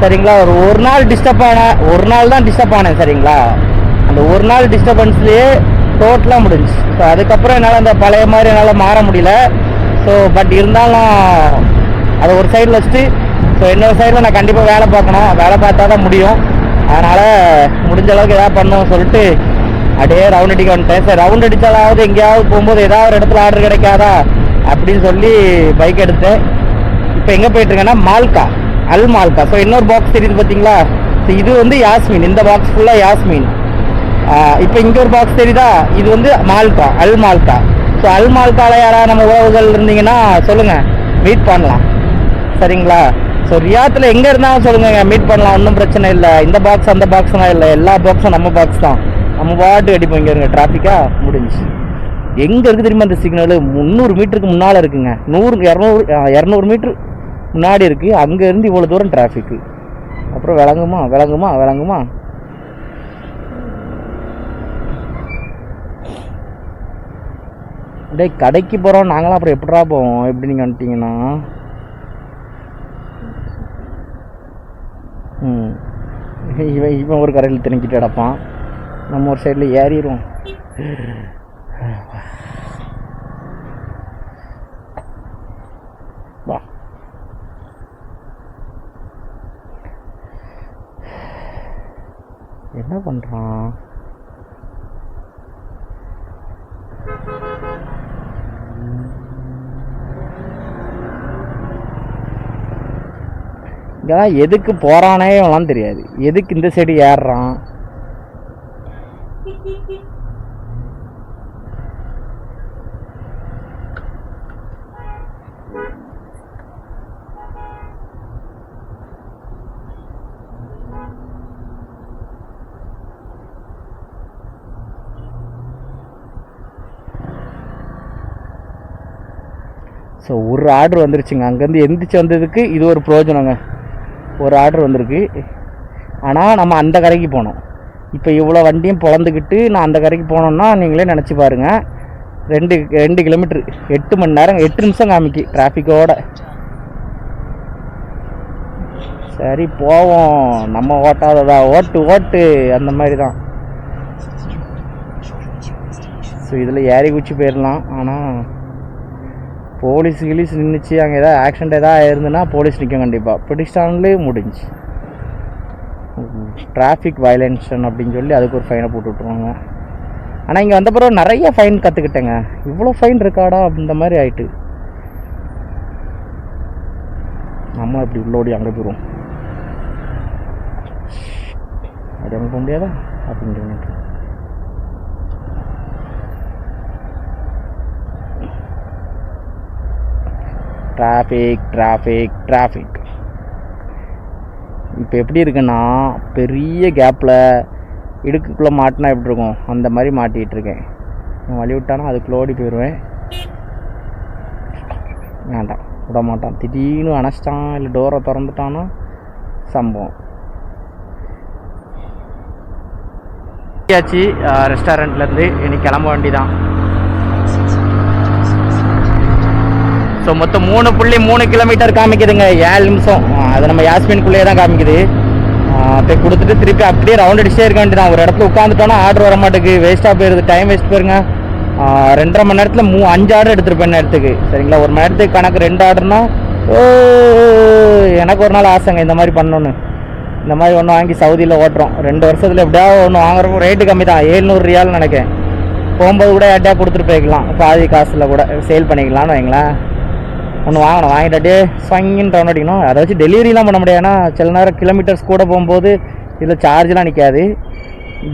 சரிங்களா? ஒரு நாள் டிஸ்டர்ப் ஆனேன், ஒரு நாள் தான் டிஸ்டர்ப் ஆனேன், சரிங்களா? அந்த ஒரு நாள் டிஸ்டர்பன்ஸ்லேயே டோட்டலாக முடிஞ்சு. ஸோ அதுக்கப்புறம் என்னால் அந்த பழைய மாதிரி என்னால் மாற முடியல. ஸோ பட் இருந்தாலும் அதை ஒரு சைடில் வச்சுட்டு, ஸோ இன்னொரு சைடில் நான் கண்டிப்பாக வேலை பார்க்கணும், வேலை பார்த்தா தான் முடியும். அதனால் முடிஞ்ச அளவுக்கு எதாவது பண்ணணும்னு சொல்லிட்டு அப்படியே ரவுண்ட் அடிக்க வந்துட்டேன். சரி ரவுண்ட் அடித்தாலாவது எங்கேயாவது போகும்போது ஏதாவது ஒரு இடத்துல ஆர்டர் கிடைக்காதா அப்படின்னு சொல்லி பைக் எடுத்தேன். இப்போ எங்கே போயிட்டுருக்கேன்னா மால்கா, அல் மால்கா. ஸோ இன்னொரு பாக்ஸ் தெரியுது பார்த்தீங்களா? ஸோ இது வந்து யாஸ்மின், இந்த பாக்ஸ் ஃபுல்லாக யாஸ்மின். இப்போ இங்கே ஒரு பாக்ஸ் தெரியுதா? இது வந்து மால்கா, அல் மால்கா. ஸோ அல் மால்காவில் யாராவது நம்ம உறவுகள் இருந்தீங்கன்னா சொல்லுங்கள், மீட் பண்ணலாம், சரிங்களா? ஸோ ரியாத்தில் எங்கே இருந்தாலும் சொல்லுங்கள், மீட் பண்ணலாம், ஒன்றும் பிரச்சனை இல்லை. இந்த பாக்ஸ் அந்த பாக்ஸ்லாம் இல்லை, எல்லா பாக்ஸும் நம்ம பாக்ஸ் தான். நம்ம பாட்டு அடிப்போம். இங்கே இருங்க, டிராஃபிக்காக முடிஞ்சு. எங்கே இருக்குது தெரியுமா இந்த சிக்னலு? 300 மீட்டருக்கு முன்னால் இருக்குங்க. 200 மீட்ரு முன்னாடி இருக்குது. அங்கேருந்து இவ்வளோ தூரம் டிராஃபிக்கு. அப்புறம் விளங்குமா? டே கடைக்கு போகிறோம் நாங்களாம், அப்புறம் எப்படா போவோம்? எப்படி நீங்கள் வந்துட்டீங்கன்னா இவன் ஒரு கரையில் திணிக்கிட்டு கிடப்பான், நம்ம ஒரு சைடில் ஏறிடுவோம். என்ன பண்ணுறான்? இங்கெல்லாம் எதுக்கு போகிறானே எல்லாம் தெரியாது. எதுக்கு இந்த சைடு ஏறுறான்? ஸோ ஒரு ஆர்டர் வந்துருச்சுங்க. அங்கேருந்து எந்திரிச்சு வந்ததுக்கு இது ஒரு பிரயோஜனங்க. ஒரு ஆர்டர் வந்திருக்கு. ஆனால் நம்ம அந்த கரைக்கு போகணும். இப்போ இவ்வளோ வண்டியும் பொழந்துக்கிட்டு நான் அந்த கரைக்கு போனோம்னா நீங்களே நினச்சி பாருங்கள். 2 கிலோமீட்ரு 8 மணி நேரம் 8 நிமிஷம் காமிக்கு டிராஃபிக்கோட. சரி போவோம், நம்ம ஓட்டாததா, ஓட்டு அந்த மாதிரி தான். ஸோ இதில் ஏறி குச்சி போயிடலாம். ஆனால் போலீஸ் நின்றுச்சு. அங்கே ஏதாவது ஆக்சிடென்ட் எதாவது ஆயிருந்துன்னா போலீஸ் நிற்கும் கண்டிப்பாக. பிடிச்சிட்டாங்களே முடிஞ்சு. டிராஃபிக் வயலேஷன் அப்படின்னு சொல்லி அதுக்கு ஒரு ஃபைனை போட்டு விட்ருவாங்க. ஆனால் இங்கே வந்த பிறகு நிறைய ஃபைன் கற்றுக்கிட்டேங்க. இவ்வளோ ஃபைன் இருக்காடா அப்படின்ற மாதிரி ஆயிட்டு. நம்ம அப்படி உள்ளோடி அங்கே போயிடுவோம். அது அங்கே போக முடியாதா அப்படின்ட்டு. டிராஃபிக் இப்போ எப்படி இருக்குன்னா, பெரிய கேப்பில் இடுக்குள்ளே மாட்டினா எப்படி இருக்கும் அந்த மாதிரி மாட்டிகிட்டு இருக்கேன். வழி விட்டானா அதுக்குள்ளே ஓடி போயிடுவேன். வேண்டாம், விட மாட்டான். திடீர்னு அணைச்சிட்டான் இல்லை டோரை திறந்துட்டான்னா சம்பவம். ரெஸ்டாரண்ட்லேருந்து இன்னைக்கு கிளம்ப வேண்டிதான். ஸோ மொத்தம் 3.3 கிலோமீட்டர் காமிக்குதுங்க. 7 நிமிஷம். அது நம்ம யாஸ்மின்குள்ளேயே தான் காமிக்குது. போய் கொடுத்துட்டு திருப்பி அப்படியே ரவுண்ட் அடிச்சே இருக்க வேண்டியதான். ஒரு இடத்துல உட்காந்துட்டோன்னா ஆர்டர் வர மாட்டேங்குது. வேஸ்ட்டாக போயிடுது, டைம் வேஸ்ட் போயிருங்க. 2.5 மணி நேரத்தில் 5 ஆர்டர் எடுத்துருப்பேன் நேரத்துக்கு. சரிங்களா, 1 மணி நேரத்துக்கு கணக்கு 2 ஆர்டர்னா எனக்கு ஒரு நாள் ஆசைங்க இந்த மாதிரி பண்ணணுன்னு. இந்த மாதிரி ஒன்று வாங்கி சவுதியில் ஓட்டுறோம். 2 வருஷத்தில் எப்படியாவது ஒன்று வாங்குறப்போ ரேட்டு கம்மி தான், 700 ரியால் நினைக்கிறேன். போகும்போது கூட யார்ட்டையா கொடுத்துட்டு போய்க்கலாம், பாதி காசில் கூட சேல் பண்ணிக்கலாம்னு வைங்களேன். ஒன்று வாங்கணும், வாங்கிட்டாட்டே ஸ்வங்கின்னு ரவுண்ட் அடிக்கணும். அதை வச்சு டெலிவரிலாம் பண்ண முடியாது. ஏன்னா சில நேரம் கிலோமீட்டர்ஸ் கூட போகும்போது இதில் சார்ஜெலாம் நிற்காது.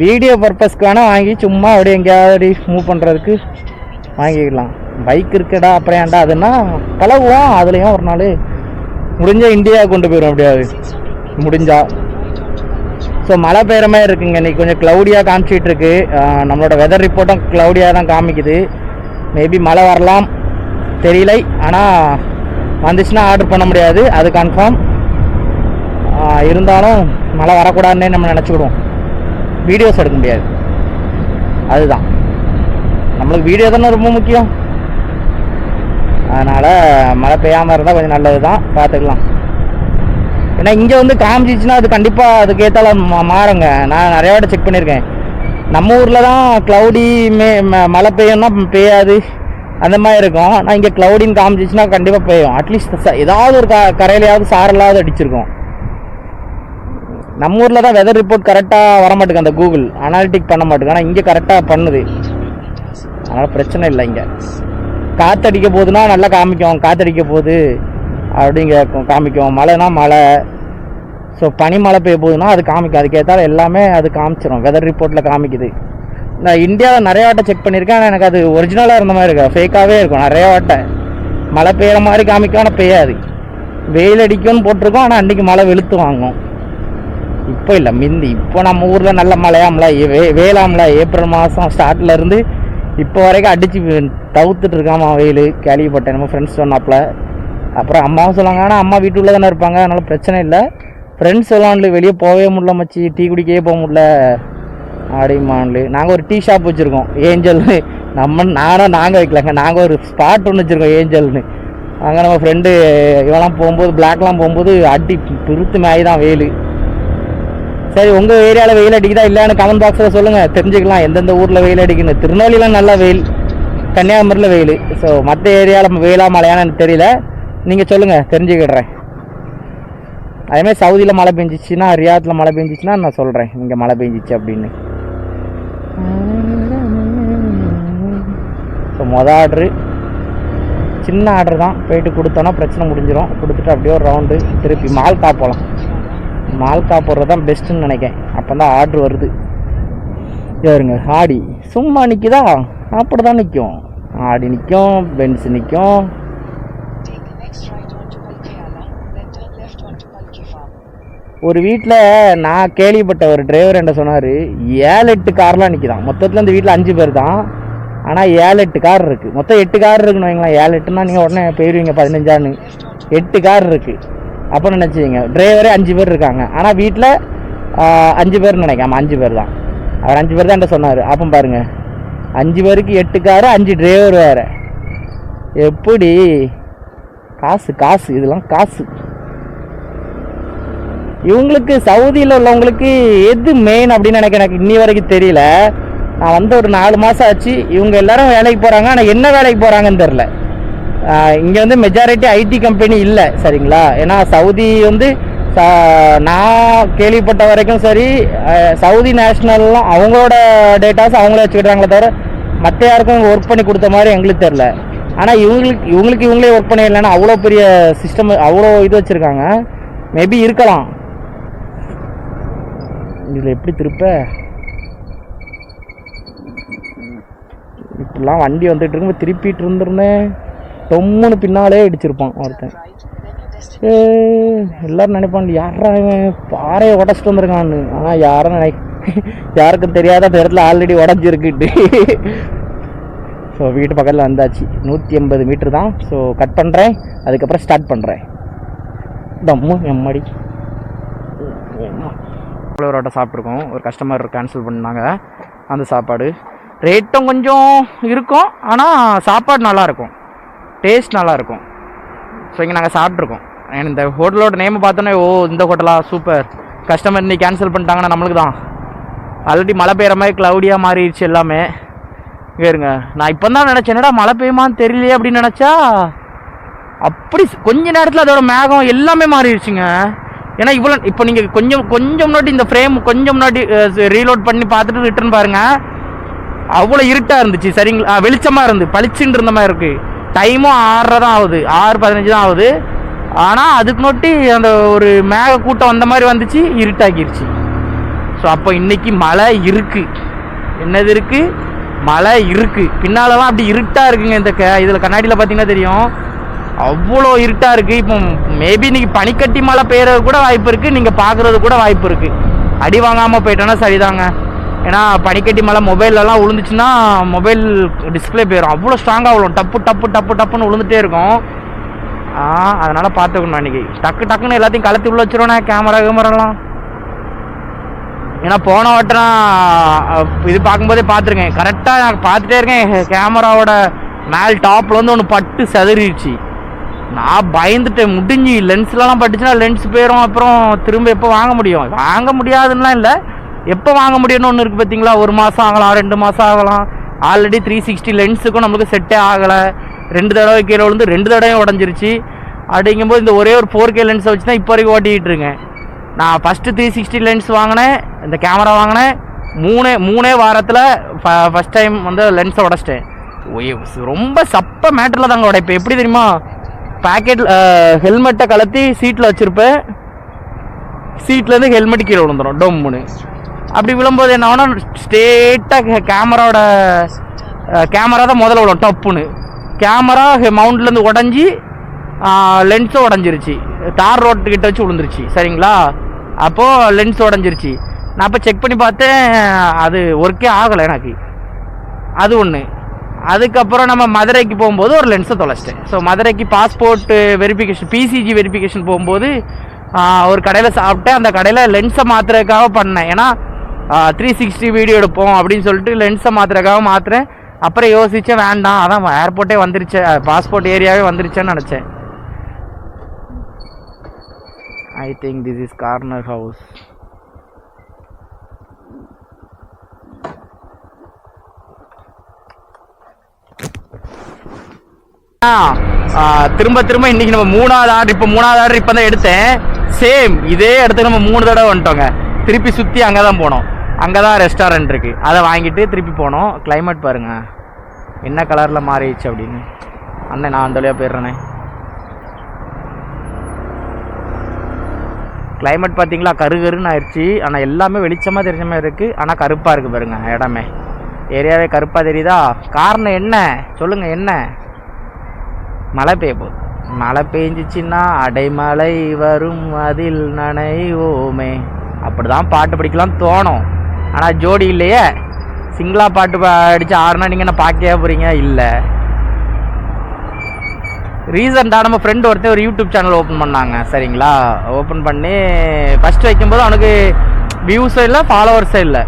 வீடியோ பர்பஸ்க்கு வேணால் வாங்கி சும்மா அப்படியே எங்கேயாவது மூவ் பண்ணுறதுக்கு வாங்கிக்கலாம். பைக் இருக்குடா அப்புறம் ஏன்டா அதுன்னா பழகுவோம். அதுலேயும் ஒரு நாள் முடிஞ்சால் இந்தியா கொண்டு போயிடும் அப்படியாது முடிஞ்சா. ஸோ மழை பெய்கிற மாதிரி இருக்குங்க. இன்றைக்கி கொஞ்சம் க்ளவுடியாக காமிச்சிட்டு இருக்கு. நம்மளோட வெதர் ரிப்போர்ட்டும் க்ளவுடியாக தான் காமிக்குது. மேபி மழை வரலாம், தெரியலை. ஆனால் வந்துச்சுன்னா ஆர்டர் பண்ண முடியாது, அது கன்ஃபார்ம். இருந்தாலும் மழை வரக்கூடாதுன்னே நம்ம நினச்சிக்கிடுவோம். வீடியோஸ் எடுக்க முடியாது, அதுதான் நம்மளுக்கு. வீடியோ தானே ரொம்ப முக்கியம். அதனால் மழை பெய்யாமல் இருந்தால் கொஞ்சம் நல்லது தான், பார்த்துக்கலாம். ஏன்னா இங்கே வந்து காமிச்சிச்சுன்னா அது கண்டிப்பாக அதுக்கேற்றால மாறுங்க. நான் நிறையா வாட்டி செக் பண்ணியிருக்கேன். நம்ம ஊரில் தான் க்ளவுடி மழை பெய்யும்னா பெய்யாது அந்த மாதிரி இருக்கும். ஆனால் இங்கே க்ளவுடின்னு காமிச்சிச்சுன்னா கண்டிப்பாக பெய்யும். அட்லீஸ்ட் ஏதாவது ஒரு கரையிலையாவது சாரலாவது அடிச்சிருக்கோம். நம்ம ஊரில் தான் வெதர் ரிப்போர்ட் கரெக்டாக வர மாட்டேங்குது, அந்த கூகுள் அனாலிட்டிக் பண்ண மாட்டேங்குது. ஆனால் இங்கே கரெக்டாக பண்ணுது, அதனால் பிரச்சனை இல்லை. இங்கே காற்றடிக்க போகுதுன்னா நல்லா காமிக்கும், காற்றடிக்க போகுது அப்படிங்க காமிக்கும். மழைனா மழை. ஸோ பனி மழை பெய்ய போகுதுன்னா அது காமிக்கும். அதுக்கேற்றால எல்லாமே அது காமிச்சிடும், வெதர் ரிப்போர்ட்டில் காமிக்குது. நான் இந்தியாவில் நிறைய வாட்டை செக் பண்ணியிருக்கேன். ஆனால் எனக்கு அது ஒரிஜினலாக இருந்த மாதிரி இருக்கா, ஃபேக்காகவே இருக்கும். நிறைய வாட்டை மழை பெய்கிற மாதிரி காமிக்கும், ஆனால் பெய்யாது. வெயில் அடிக்கும்னு போட்டிருக்கோம், ஆனால் அன்றைக்கி மழை வெளுத்து வாங்கும். இப்போ இல்லை, மிந்தி. இப்போ நம்ம ஊரில் நல்ல மழையாமல வேளாமல ஏப்ரல் மாதம் ஸ்டார்ட்லேருந்து இப்போ வரைக்கும் அடித்து தவிர்த்துட்டு இருக்காமா வெயில். கேள்விப்பட்டேன், நம்ம ஃப்ரெண்ட்ஸ் சொன்னாப்பில். அப்புறம் அம்மாவும் சொல்லுவாங்க, ஆனால் அம்மா வீட்டுக்குள்ளே தானே இருப்பாங்க, அதனால் பிரச்சனை இல்லை. ஃப்ரெண்ட்ஸ் சொல்லான்ல வெளியே போகவே முடியல மச்சி, டீ குடிக்கவே போக முடியல அப்படிமான்ல. நாங்கள் ஒரு டீ ஷாப் வச்சுருக்கோம், ஏஞ்சல்னு. நாங்கள் வைக்கலாங்க, நாங்கள் ஒரு ஸ்பாட் ஒன்று வச்சுருக்கோம், ஏஞ்சல்னு. அங்கே நம்ம ஃப்ரெண்டு இவெல்லாம் போகும்போது, பிளாக்லாம் போகும்போது அடி பிறுத்து மேய் தான் வெயில். சரி, உங்கள் ஏரியாவில் வெயில் அடிக்குதா இல்லைன்னு கமெண்ட் பாக்ஸில் சொல்லுங்கள், தெரிஞ்சுக்கலாம் எந்தெந்த ஊரில் வெயில் அடிக்குன்னு. திருநெல்வேலியில் நல்லா வெயில், கன்னியாகுமரியில் வெயில். ஸோ மற்ற ஏரியாவில் வெயிலா மழையான்னு எனக்கு தெரியல, நீங்கள் சொல்லுங்கள், தெரிஞ்சுக்கிடுறேன். அதேமாதிரி சவுதியில் மழை பெஞ்சிச்சுன்னா, ரியாத்தில் மழை பெஞ்சிச்சுன்னா நான் சொல்கிறேன் இங்கே மழை பெஞ்சிச்சு அப்படின்னு. ஸோ ஆர்டரு சின்ன ஆர்டர் தான், போயிட்டு கொடுத்தோன்னா பிரச்சனை முடிஞ்சிடும். கொடுத்துட்டு அப்படியே ஒரு ரவுண்டு திருப்பி மால்கா போகலாம். மால்கா போடுறது தான் பெஸ்ட்டுன்னு நினைக்கிறேன். அப்போ தான் ஆர்டர் வருது. யாருங்க ஆடி சும்மா நிற்குதா? அப்படி தான் நிற்கும். ஆடி நிற்கும், பென்ஸ் நிற்கும். ஒரு வீட்டில் நான் கேள்விப்பட்ட ஒரு டிரைவர் என்ன சொன்னார், 7-8 கார்லாம் நிற்கிதான். மொத்தத்தில் இந்த வீட்டில் 5 பேர் தான், ஆனால் 7-8 கார் இருக்குது. மொத்தம் 8 கார் இருக்குன்னு வைங்களேன். 7-8னா நீங்கள் உடனே போயிடுவீங்க 15ஆன்னு. 8 கார் இருக்குது. அப்போ நினச்சிங்க டிரைவரே 5 பேர் இருக்காங்க, ஆனால் வீட்டில் 5 பேர் நினைக்காம 5 பேர் தான். அவர் 5 பேர் தான் என்ன சொன்னார். அப்போ பாருங்கள், 5 பேருக்கு 8 காரு, 5 டிரைவர் வேறு. எப்படி காசு காசு இதெல்லாம் காசு. இவங்களுக்கு சவுதியில் உள்ளவங்களுக்கு எது மெயின் அப்படின்னு எனக்கு இன்னி வரைக்கும் தெரியல. நான் வந்து ஒரு 4 மாதம் ஆச்சு. இவங்க எல்லாரும் வேலைக்கு போகிறாங்க, ஆனால் என்ன வேலைக்கு போகிறாங்கன்னு தெரில. இங்கே வந்து மெஜாரிட்டி ஐடி கம்பெனி இல்லை, சரிங்களா? ஏன்னா சவுதி வந்து நான் கேள்விப்பட்ட வரைக்கும் சரி, சவுதி நேஷ்னல்லாம் அவங்களோட டேட்டாஸ் அவங்களே வச்சுக்கிட்டாங்களே தவிர மற்ற யாருக்கும் ஒர்க் பண்ணி கொடுத்த மாதிரி எங்களுக்கு தெரில. ஆனால் இவங்களுக்கு இவங்களே ஒர்க் பண்ணி இல்லைன்னா அவ்வளோ பெரிய சிஸ்டம், அவ்வளோ இது வச்சுருக்காங்க. மேபி இருக்கலாம். இதில் எப்படி திருப்ப இப்படிலாம் வண்டி வந்துட்டு இருக்கும்போது திருப்பிட்டு இருந்திருந்தேன், தொம்முன்னு பின்னாலே இடிச்சிருப்பான் ஒருத்தன். எல்லாரும் நினைப்பான் யாரா பாறையை உடச்சிட்டு வந்திருக்கான்னு. ஆனால் யாருக்கும் தெரியாத அந்த இடத்துல ஆல்ரெடி உடஞ்சிருக்குட்டு. ஸோ வீட்டு பக்கத்தில் வந்தாச்சு. 180 மீட்டர் தான். ஸோ கட் பண்ணுறேன், அதுக்கப்புறம் ஸ்டார்ட் பண்ணுறேன். தம்மு எம்மாடி ஒரு சாப்பிட்ருக்கோம். ஒரு கஸ்டமர் கேன்சல் பண்ணாங்க அந்த சாப்பாடு. ரேட்டும் கொஞ்சம் இருக்கும், ஆனால் சாப்பாடு நல்லாயிருக்கும், டேஸ்ட் நல்லாயிருக்கும். ஸோ இங்கே நாங்கள் சாப்பிட்ருக்கோம். இந்த ஹோட்டலோட நேமை பார்த்தோன்னே ஓ இந்த ஹோட்டலா சூப்பர். கஸ்டமர் இன்னைக்கு கேன்சல் பண்ணிட்டாங்கன்னா நம்மளுக்கு தான். ஆல்ரெடி மழை பெய்கிற மாதிரி க்ளவுடியாக மாறிடுச்சு எல்லாமே. இருங்க, நான் இப்போ தான் நினச்சேன் என்னடா மழை பெய்யுமான்னு தெரியலையே அப்படின்னு நினச்சா, அப்படி கொஞ்ச நேரத்தில் அதோட மேகம் எல்லாமே மாறிடுச்சுங்க. ஏன்னா இவ்வளோ இப்போ நீங்கள் கொஞ்சம் முன்னாடி இந்த ஃப்ரேம் கொஞ்சம் முன்னாடி ரீலோட் பண்ணி பார்த்துட்டு ரிட்டர்ன் பாருங்கள், அவ்வளோ இருட்டாக இருந்துச்சு, சரிங்களா? வெளிச்சமாக இருந்து பளிச்சுன்னு இருந்த மாதிரி இருக்குது. டைமும் 6:30 தான் ஆகுது, 6:15 தான் ஆகுது. ஆனால் அதுக்கு நோட்டி அந்த ஒரு மேக கூட்டம் வந்த மாதிரி வந்துச்சு, இருட்டாக்கிருச்சு. ஸோ அப்போ இன்றைக்கி மழை இருக்குது. என்னது இருக்குது? மழை இருக்குது. பின்னாலலாம் அப்படி இருட்டாக இருக்குங்க. இந்த இதில் கண்ணாடியில் பார்த்தீங்கன்னா தெரியும், அவ்வளோ இருட்டாக இருக்குது. இப்போ மேபி இன்றைக்கி பனிக்கட்டி மழை பெய்யறது கூட வாய்ப்பு இருக்குது, நீங்கள் பார்க்குறது கூட வாய்ப்பு இருக்குது. அடி வாங்காமல் போயிட்டோன்னா சரிதாங்க. ஏன்னா பனிக்கட்டி மழை மொபைல்லலாம் விழுந்துச்சுன்னா மொபைல் டிஸ்பிளே போயிடும். அவ்வளோ ஸ்ட்ராங்காக விழும், டப்புன்னு விழுந்துகிட்டே இருக்கும். அதனால் பார்த்துக்கணும். அன்றைக்கி டக்குன்னு எல்லாத்தையும் கலத்தி உள்ள வச்சிருவோண்ணே கேமராலாம். ஏன்னா போன வாட்டம் இது பார்க்கும்போதே பார்த்துருக்கேன், கரெக்டாக நான் பார்த்துட்டே இருக்கேன், கேமராவோட மேல் டாப்பில் வந்து ஒன்று பட்டு செதறிடுச்சு. நான் பயந்துட்டேன், முடிஞ்சு லென்ஸ்லாம் பட்டுச்சுன்னா லென்ஸ் போயிடும். அப்புறம் திரும்ப எப்போ வாங்க முடியும்? வாங்க முடியாதுன்னெலாம் இல்லை, எப்போ வாங்க முடியும்னு ஒன்று இருக்குது பார்த்தீங்களா? 1 மாதம் ஆகலாம், 2 மாதம் ஆகலாம். ஆல்ரெடி 360 லென்ஸுக்கும் நம்மளுக்கு செட்டே ஆகலை. 2 தடவை கீழே விழுந்து 2 தடவையும் உடஞ்சிருச்சு. அப்படிங்கும்போது இந்த ஒரே ஒரு 4K லென்ஸை வச்சு தான் இப்போ வரைக்கும் ஓட்டிகிட்டு இருக்கேன். நான் ஃபஸ்ட்டு 360 லென்ஸ் வாங்கினேன், இந்த கேமரா வாங்கினேன். மூணே வாரத்தில் ஃபஸ்ட் டைம் வந்து லென்ஸை உடச்சிட்டேன். ரொம்ப சப்ப மேட்டரில் தாங்க உடைப்பேன். எப்படி தெரியுமா? பேக்கெட்டில் ஹெல்மெட்டை கலத்தி சீட்டில் வச்சுருப்பேன், சீட்லேருந்து ஹெல்மெட் கீழே விழுந்துடும் டொம்முன்னு. அப்படி விழும்போது என்ன ஆகுனா, ஸ்ட்ரெயிட்டாக கேமரா தான் முதல்ல விழும் டப்புன்னு. கேமரா மவுண்ட்லேருந்து உடஞ்சி லென்ஸும் உடஞ்சிருச்சு, தார் ரோட்டுக்கிட்ட வச்சு விழுந்துருச்சு, சரிங்களா? அப்போது லென்ஸ் உடஞ்சிருச்சு. நான் இப்போ செக் பண்ணி பார்த்தேன், அது ஒர்க்கே ஆகலை எனக்கு. அது ஒன்று. அதுக்கப்புறம் நம்ம மதுரைக்கு போகும்போது ஒரு லென்ஸை தொலைச்சிட்டேன். ஸோ மதுரைக்கு பாஸ்போர்ட் வெரிஃபிகேஷன், பிசிஜி வெரிஃபிகேஷன் போகும்போது ஒரு கடையில் சாப்பிட்டேன். அந்த கடையில் லென்ஸை மாற்றுறதுக்காக பண்ணேன். ஏன்னா 360 வீடியோ எடுப்போம் அப்படின்னு சொல்லிட்டு லென்ஸை மாற்றுறதுக்காக மாற்றுறேன். அப்புறம் யோசித்தேன் வேண்டாம், அதான் ஏர்போர்ட்டே வந்துருச்சு, பாஸ்போர்ட் ஏரியாவே வந்துருச்சேன்னு நினச்சேன். I think this is corner house. திரும்ப இன்னைக்கு நம்ம 3வது ஆர்டர் இப்போ தான் எடுத்தேன். சேம் இதே இடத்துக்கு நம்ம 3 தடவை வந்துட்டோங்க. திருப்பி சுற்றி அங்கே தான் போனோம். அங்கே தான் ரெஸ்டாரண்ட் இருக்குது. அதை வாங்கிட்டு திருப்பி போனோம். கிளைமேட் பாருங்கள் என்ன கலரில் மாறிடுச்சு அப்படின்னு. அண்ணன் நான் அந்த வழியாக போயிடுறேனே. கிளைமேட் பார்த்தீங்களா கருன்னு ஆயிடுச்சு. ஆனால் எல்லாமே வெளிச்சமாக தெரிஞ்ச மாதிரி இருக்குது. ஆனால் கருப்பாக இருக்குது பாருங்க இடமே. ஏரியாவே கருப்பாக தெரியுதா? காரணம் என்ன சொல்லுங்கள்? என்ன? மழை பெய்ய போகுது. மழை பெஞ்சிச்சின்னா அடைமழை வரும் அதில் நனைவோமே அப்படி தான் பாட்டு படிக்கலாம் தோணும். ஆனால் ஜோடி இல்லையே. சிங்கிளாக பாட்டு அடித்து ஆடுனா நீங்கள் என்ன பார்க்கவே போகிறீங்க? இல்லை. ரீசெண்டாக நம்ம ஃப்ரெண்டு ஒருத்தர் ஒரு யூடியூப் சேனல் ஓப்பன் பண்ணாங்க. சரிங்களா? ஓப்பன் பண்ணி ஃபஸ்ட்டு வைக்கும்போது அவனுக்கு வியூஸும் இல்லை ஃபாலோவர்ஸும் இல்லை.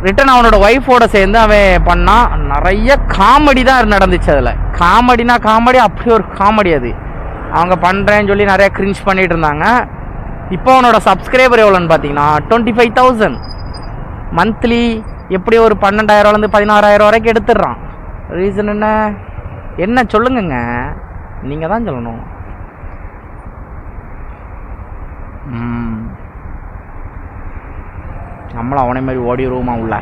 ரிட்டன் அவனோட ஒய்ஃபோட சேர்ந்து அவன் பண்ணான். நிறைய காமெடி தான் நடந்துச்சு. அதில் காமெடினா காமெடி, அப்படி ஒரு காமெடி. அது அவங்க பண்ணுறேன்னு சொல்லி நிறையா கிரிஞ்ச் பண்ணிகிட்டு இருந்தாங்க. இப்போ அவனோட சப்ஸ்கிரைபர் எவ்வளோன்னு பார்த்தீங்கன்னா 25,000 மந்த்லி. எப்படி ஒரு 12,000 16,000 வரைக்கும் எடுத்துடுறான். ரீசன் என்ன என்ன சொல்லுங்கங்க? நீங்கள் தான் சொல்லணும். நம்மளும் அவனை மாதிரி ஓடிடுவோமா உள்ள?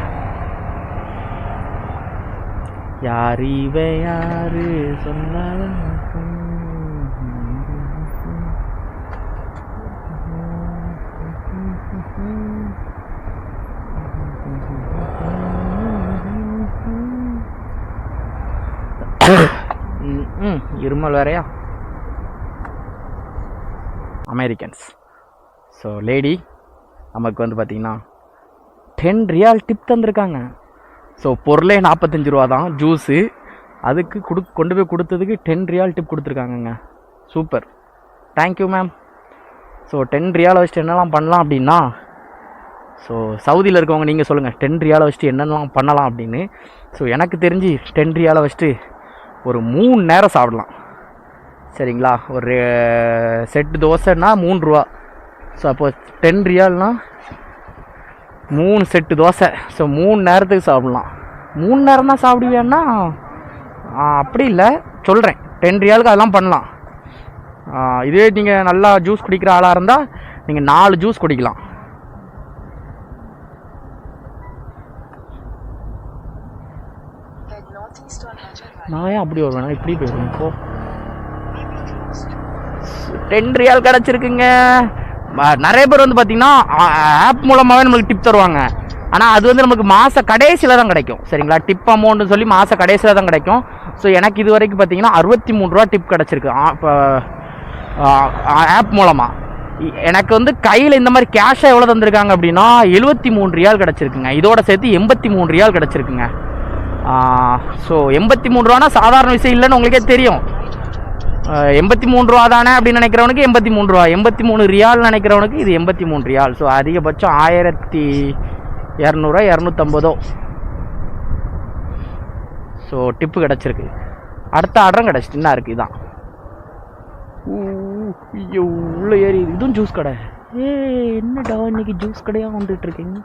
யாரு இவன் யாரு சொன்னாலும் இருமல் வேறையா? அமெரிக்கன்ஸ். ஸோ லேடி நமக்கு வந்து பார்த்தீங்கன்னா 10 ரியால் டிப் தந்திருக்காங்க. ஸோ பொருளே 45 ரூபா தான் ஜூஸு. அதுக்கு கொண்டு போய் கொடுத்ததுக்கு 10 ரியால் டிப் கொடுத்துருக்காங்கங்க. Super, thank you ma'am. ஸோ 10 ரியாலை வச்சுட்டு என்னெல்லாம் பண்ணலாம் அப்படின்னா, ஸோ சவுதியில் இருக்கவங்க நீங்கள் சொல்லுங்கள் 10 ரியாலை வச்சுட்டு என்னெல்லாம் பண்ணலாம் அப்படின்னு. ஸோ எனக்கு தெரிஞ்சு 10 ரியாலை வச்சுட்டு ஒரு 3 நேரம் சாப்பிடலாம். சரிங்களா? ஒரு செட்டு தோசைன்னா 3 ரூபா. ஸோ அப்போ 10 ரியால்னால் 3 செட்டு தோசை. ஸோ 3 நேரத்துக்கு சாப்பிட்லாம். 3 நேரம் தான் சாப்பிடுவேன்னா அப்படி இல்லை, சொல்கிறேன். 10 ரியாலுக்கு அதெல்லாம் பண்ணலாம். இதே நீங்கள் நல்லா ஜூஸ் குடிக்கிற ஆளாக இருந்தால் நீங்கள் 4 ஜூஸ் குடிக்கலாம். நான் ஏன் அப்படி வருவேன்? இப்படி போயிடுவேன். இப்போ 10 ரியால் கிடச்சிருக்குங்க. நிறைய பேர் வந்து பார்த்தீங்கன்னா ஆப் மூலமாகவே நம்மளுக்கு டிப் தருவாங்க. ஆனால் அது வந்து நமக்கு மாத கடைசியில் தான் கிடைக்கும். சரிங்களா? டிப் அமௌண்ட்னு சொல்லி மாத கடைசியில் தான் கிடைக்கும். ஸோ எனக்கு இது வரைக்கும் பார்த்தீங்கன்னா 63 ரூபா டிப் கிடச்சிருக்கு இப்போ ஆப் மூலமாக. எனக்கு வந்து கையில் இந்த மாதிரி கேஷாக எவ்வளோ தந்திருக்காங்க அப்படின்னா 73 ரியால் கிடச்சிருக்குங்க. இதோட சேர்த்து 83 ரியால் கிடச்சிருக்குங்க. ஸோ 83 ரூபானா சாதாரண விஷயம் இல்லைன்னு உங்களுக்கே தெரியும். 83 ரூபா தானே அப்படின்னு நினைக்கிறவனுக்கு 83 ரூபா, 83 ரியால் நினைக்கிறவனுக்கு இது 83 ரியால். ஸோ அதிகபட்சம் 1200 250. ஸோ டிப்பு கிடச்சிருக்கு. அடுத்த ஆர்டரும் கிடச்சிட்டு என்ன இருக்குது? இதுதான் உள்ள ஏறி. இதுவும் ஜூஸ் கடை. என்னடா இன்னைக்கு ஜூஸ் கடையாக வந்துட்டு இருக்கீங்க?